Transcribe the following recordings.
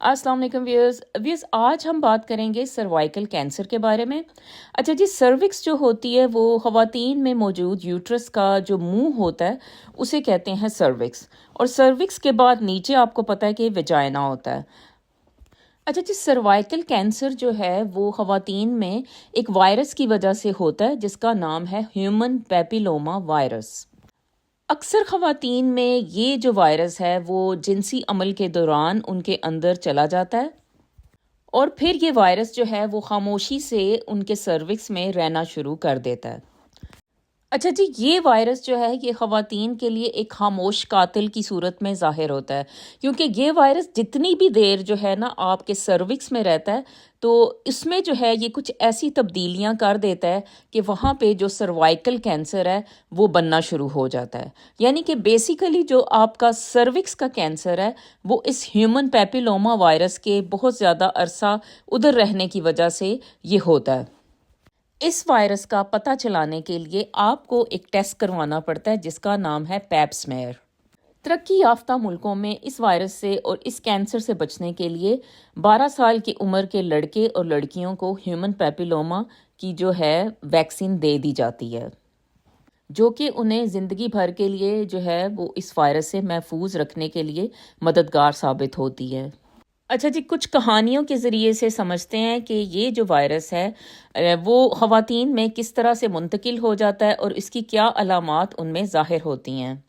अस्सलाम वालेकुम व्यूअर्स आज हम बात करेंगे सर्वाइकल कैंसर के बारे में। अच्छा जी, सर्विक्स जो होती है वो ख़वातीन में मौजूद यूट्रस का जो मुंह होता है उसे कहते हैं सर्विक्स। और सर्विक्स के बाद नीचे आपको पता है कि वेजाइना होता है। अच्छा जी, सर्वाइकल कैंसर जो है वो ख़वातीन में एक वायरस की वजह से होता है जिसका नाम है ह्यूमन पैपिलोमा वायरस। अक्सर ख़वातीन में ये जो वायरस है वो जिनसी अमल के दौरान उनके अंदर चला जाता है और फिर ये वायरस जो है वो खामोशी से उनके सर्विक्स में रहना शुरू कर देता है। अच्छा जी, ये वायरस जो है ये ख़वातीन के लिए एक खामोश कातिल की सूरत में ज़ाहिर होता है, क्योंकि ये वायरस जितनी भी देर जो है ना आपके सर्विक्स में रहता है तो इसमें जो है ये कुछ ऐसी तब्दीलियां कर देता है कि वहाँ पे जो सर्वाइकल कैंसर है वो बनना शुरू हो जाता है। यानी कि बेसिकली जो आपका सर्विक्स का कैंसर है वो इस ह्यूमन पैपिलोमा वायरस के बहुत ज़्यादा अरसा उधर रहने की वजह से ये होता है। इस वायरस का पता चलाने के लिए आपको एक टेस्ट करवाना पड़ता है जिसका नाम है पैप स्मेयर। तरक्की याफ्ता मुल्कों में इस वायरस से और इस कैंसर से बचने के लिए 12 साल की उम्र के लड़के और लड़कियों को ह्यूमन पैपिलोमा की जो है वैक्सीन दे दी जाती है, जो कि उन्हें ज़िंदगी भर के लिए जो है वो इस वायरस से महफूज रखने के लिए मददगार साबित होती है। अच्छा जी, कुछ कहानियों के ज़रिए से समझते हैं कि ये जो वायरस है वो ख़वातीन में किस तरह से मुंतकिल हो जाता है और इसकी क्या अलामात उनमें ज़ाहिर होती हैं।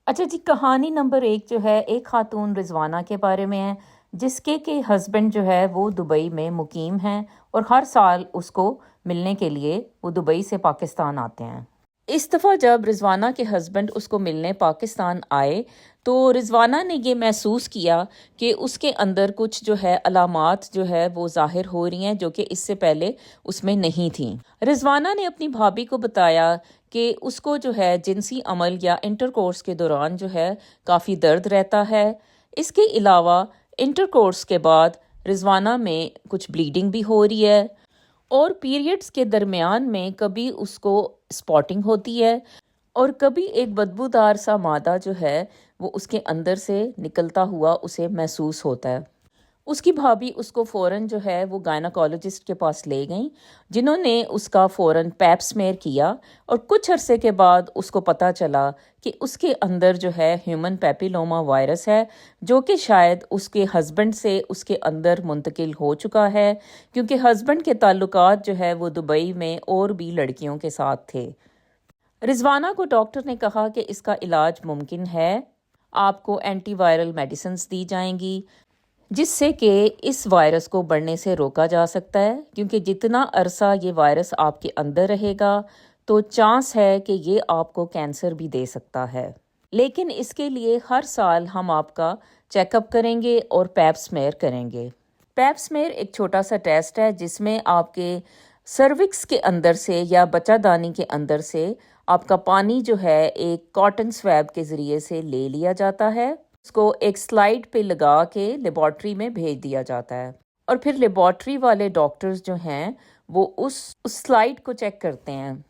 अच्छा जी, कहानी नंबर 1 जो है एक खातून रिजवाना के बारे में है, जिसके के हस्बैंड जो है वो दुबई में मुकीम हैं और हर साल उसको मिलने के लिए वो दुबई से पाकिस्तान आते हैं। इस दफ़ा जब रिजवाना के हस्बैंड उसको मिलने पाकिस्तान आए तो रिजवाना ने ये महसूस किया कि उसके अंदर कुछ जो है अलामात जो है वो ज़ाहिर हो रही हैं जो कि इससे पहले उसमें नहीं थी। रिजवाना ने अपनी भाभी को बताया कि उसको जो है जिनसी अमल या इंटरकोर्स के दौरान जो है काफ़ी दर्द रहता है। इसके अलावा इंटरकोर्स के बाद रिजवाना में कुछ ब्लीडिंग भी हो रही है और पीरियड्स के दरमियान में कभी उसको स्पॉटिंग होती है और कभी एक बदबूदार सा मादा जो है वो उसके अंदर से निकलता हुआ उसे महसूस होता है। उसकी भाभी उसको फ़ौरन जो है वो गायनाकोलॉजिस्ट के पास ले गई, जिन्होंने उसका फ़ौरन पैप स्मेयर किया और कुछ अरसे के बाद उसको पता चला कि उसके अंदर जो है ह्यूमन पैपिलोमा वायरस है, जो कि शायद उसके हस्बैंड से उसके अंदर मुंतकिल हो चुका है, क्योंकि हस्बैंड के ताल्लुकात जो है वो दुबई में और भी लड़कियों के साथ थे। रिजवाना को डॉक्टर ने कहा कि इसका इलाज मुमकिन है, आपको एंटीवायरल मेडिसिन्स दी जाएंगी जिससे कि इस वायरस को बढ़ने से रोका जा सकता है, क्योंकि जितना अरसा ये वायरस आपके अंदर रहेगा तो चांस है कि ये आपको कैंसर भी दे सकता है। लेकिन इसके लिए हर साल हम आपका चेकअप करेंगे और पैप स्मेयर करेंगे। पैप स्मेयर एक छोटा सा टेस्ट है जिसमें आपके सर्विक्स के अंदर से या बच्चादानी के अंदर से आपका पानी जो है एक कॉटन स्वैब के ज़रिए से ले लिया जाता है, उसको एक स्लाइड पे लगा के लेबॉर्ट्री में भेज दिया जाता है और फिर लेबॉर्ट्री वाले डॉक्टर्स जो हैं वो उस स्लाइड को चेक करते हैं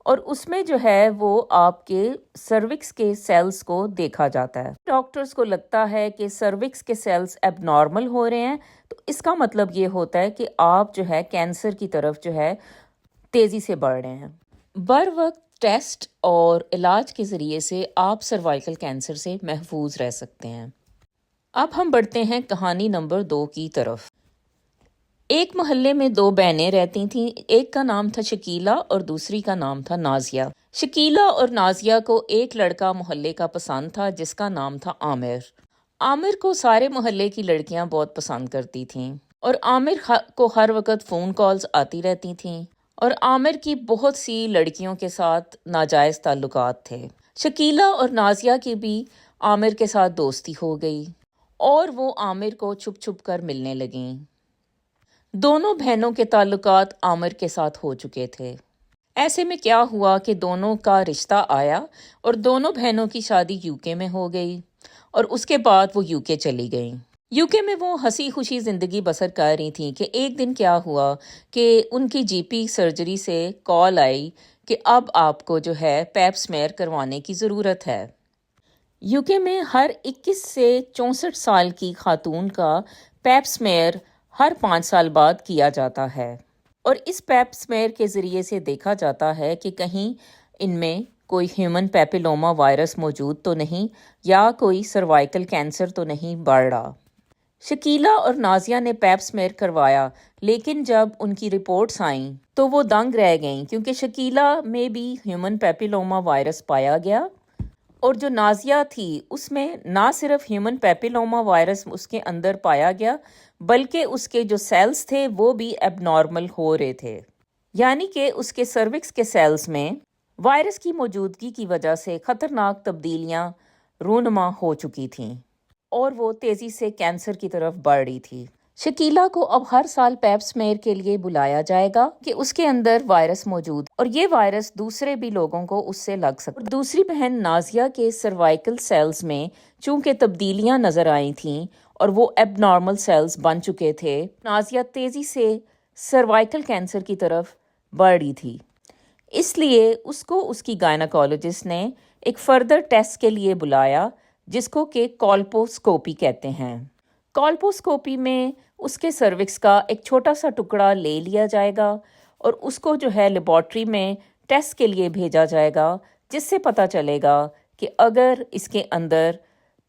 और उसमें जो है वो आपके सर्विक्स के सेल्स को देखा जाता है। डॉक्टर्स को लगता है कि सर्विक्स के सेल्स एबनॉर्मल हो रहे हैं तो इसका मतलब ये होता है कि आप जो है कैंसर की तरफ जो है तेज़ी से बढ़ रहे हैं। बर वक्त टेस्ट और इलाज के ज़रिए से आप सर्वाइकल कैंसर से महफूज रह सकते हैं। अब हम बढ़ते हैं कहानी नंबर 2 की तरफ। एक मोहल्ले में 2 बहनें रहती थीं। एक का नाम था शकीला और दूसरी का नाम था नाजिया। शकीला और नाजिया को एक लड़का मोहल्ले का पसंद था जिसका नाम था आमिर। आमिर को सारे मोहल्ले की लड़कियां बहुत पसंद करती थीं और आमिर को हर वक्त फ़ोन कॉल्स आती रहती थीं और आमिर की बहुत सी लड़कियों के साथ नाजायज़ ताल्लुकात थे। शकीला और नाजिया की भी आमिर के साथ दोस्ती हो गई और वो आमिर को छुप छुप कर मिलने लगीं। दोनों बहनों के ताल्लुकात आमिर के साथ हो चुके थे। ऐसे में क्या हुआ कि दोनों का रिश्ता आया और दोनों बहनों की शादी यूके में हो गई और उसके बाद वो यूके चली गईं। यूके में वो हंसी खुशी ज़िंदगी बसर कर रही थी कि एक दिन क्या हुआ कि उनकी जीपी सर्जरी से कॉल आई कि अब आपको जो है पैप स्मेयर करवाने की ज़रूरत है। यूके में हर 21 से 64 साल की खातून का پیپ سمیئر ہر 5 سال بعد کیا جاتا ہے اور اس پیپ سمیئر کے ذریعے سے دیکھا جاتا ہے کہ کہیں ان میں کوئی ہیومن پیپیلوما وائرس موجود تو نہیں یا کوئی سروائیکل کینسر تو نہیں بڑھ رہا۔ شکیلا اور نازیہ نے پیپ سمیئر کروایا، لیکن جب ان کی رپورٹس آئیں تو وہ دنگ رہ گئیں کیونکہ شکیلا میں بھی ہیومن پیپیلوما وائرس پایا گیا اور جو نازیہ تھی اس میں نہ صرف ہیومن پیپیلوما وائرس اس کے اندر پایا گیا بلکہ اس کے جو سیلز تھے وہ بھی ایب نارمل ہو رہے تھے، یعنی کہ اس کے سروکس کے سیلز میں وائرس کی موجودگی کی وجہ سے خطرناک تبدیلیاں رونما ہو چکی تھیں اور وہ تیزی سے کینسر کی طرف بڑھ رہی تھی۔ شکیلا کو اب ہر سال پیپ سمیئر کے لیے بلایا جائے گا کہ اس کے اندر وائرس موجود اور یہ وائرس دوسرے بھی لوگوں کو اس سے لگ سکتا۔ اور دوسری بہن نازیہ کے سروائیکل سیلز میں چونکہ تبدیلیاں نظر آئی تھیں اور وہ ایب نارمل سیلز بن چکے تھے، نازیہ تیزی سے سروائیکل کینسر کی طرف بڑھ رہی تھی، اس لیے اس کو اس کی گائناکالوجسٹ نے ایک فردر ٹیسٹ کے لیے بلایا جس کو کہ کولپوسکوپی کہتے ہیں۔ کولپوسکوپی میں اس کے سروکس کا ایک چھوٹا سا ٹکڑا لے لیا جائے گا اور اس کو جو ہے لیبارٹری میں ٹیسٹ کے لیے بھیجا جائے گا، جس سے پتہ چلے گا کہ اگر اس کے اندر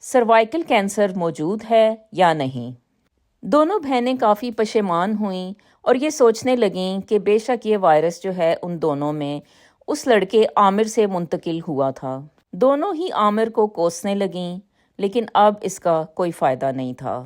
سروائیکل کینسر موجود ہے یا نہیں۔ دونوں بہنیں کافی پشیمان ہوئیں اور یہ سوچنے لگیں کہ بے شک یہ وائرس جو ہے ان دونوں میں اس لڑکے عامر سے منتقل ہوا تھا۔ دونوں ہی عامر کو کوسنے لگیں لیکن اب اس کا کوئی فائدہ نہیں تھا۔